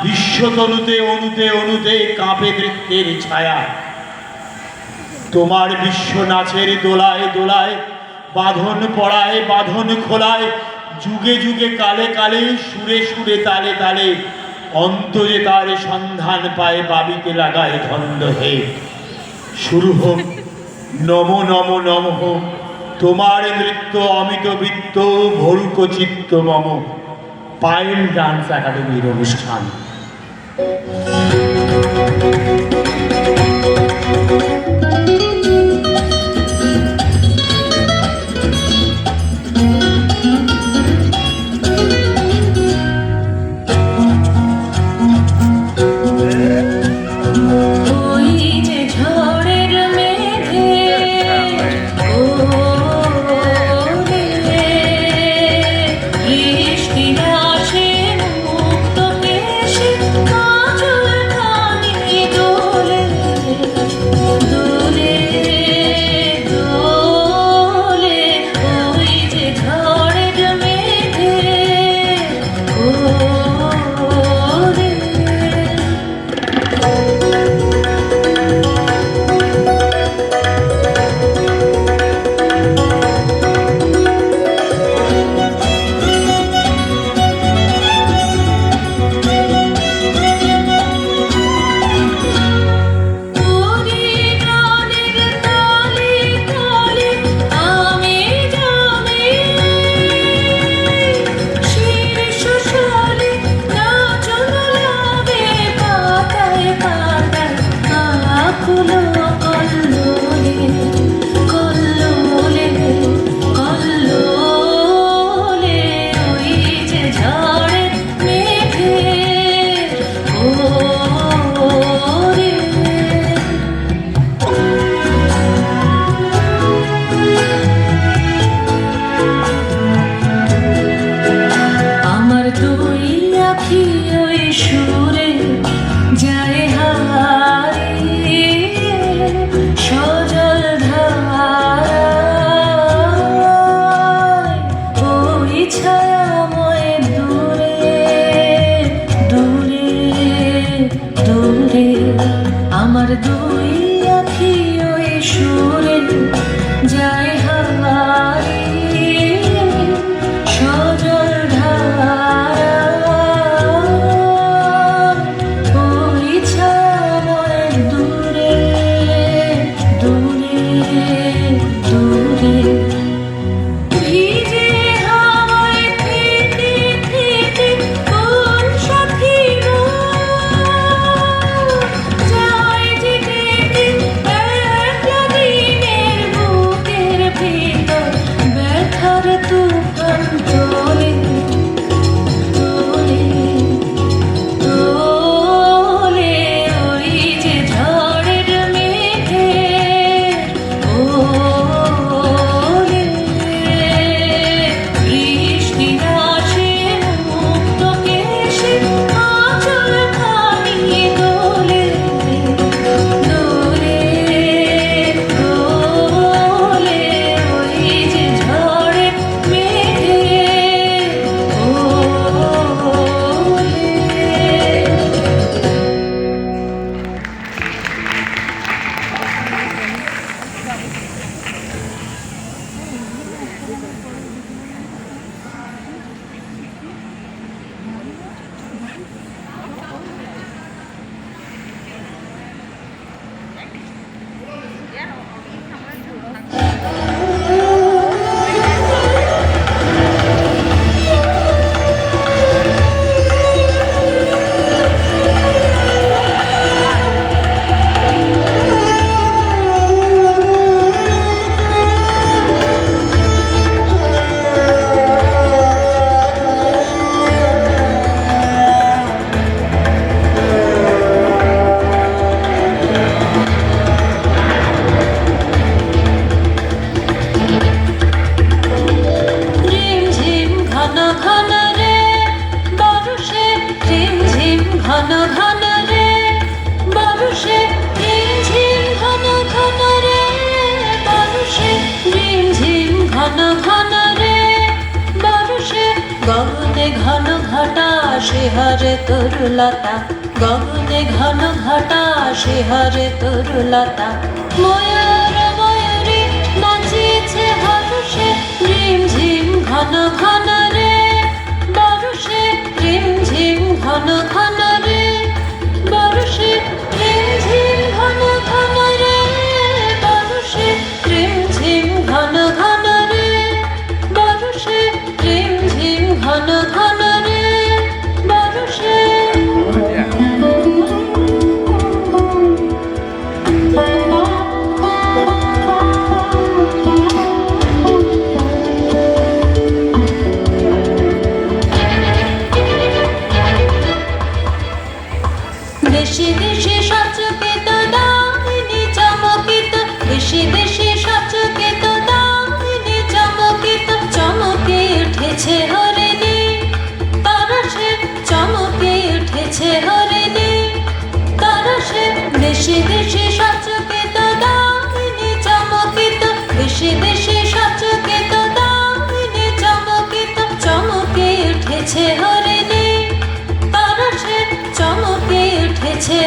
বিশ্বতনুতে অনুতে অনুতে কাঁপে নৃত্যের ছায়া। তোমার বিশ্ব নাচের দোলায় দোলায়, বাঁধন পড়ায় বাঁধন খোলায়, যুগে যুগে কালে কালে, সুরে সুরে তালে তালে, অন্তরে তার সন্ধান পায়, বাবিতে লাগায় ধন্দ হে। শুরু হোক নম নম নমঃ, তোমার নৃত্য অমিত বৃত্ত, ভরুক চিত্ত মম। পায়েল ডান্স একাডেমির অনুষ্ঠান। আমার দুই আখি ওই সুরে যায় হারিয়ে, সজল ধারা ওই ছায়াময় দূরে দূরে দূরে। ঘন ঘন রে বর্ষে ঝিম ঘন ঘন রে বর্ষে ঝিম ঘন ঘন রে বর্ষে গগনে ঘন ঘটা সে হারে তরুলতা, গগনে ঘন ঘটা সে হারে তরুলতা। ময়ূর ময়ূরী নাচিছে হর্ষে, রিমঝিম ঘন ঘন রে বর্ষে, রিমঝিম ঘন ঘন রে বর্ষে, রিমঝিম ঘন ঘন রে বর্ষে, রিমঝিম ঘন ঘন রে বর্ষে, রিমঝিম ঘন ঘন রে বর্ষে। দেশে দেশে সচকিত দামিনী চমকিত, দেশে দেশে সচকিত দামিনী চমকিত, চমকে উঠেছে হরিণী তরসে, চমকে উঠেছে হরিণী তরসে। দেশে দেশে সচকিত দামিনী চমকিত, দেশে দেশে সচকিত দামিনী চমকিত, চমকে উঠেছে হরিণী তরসে, চমকে উঠেছে।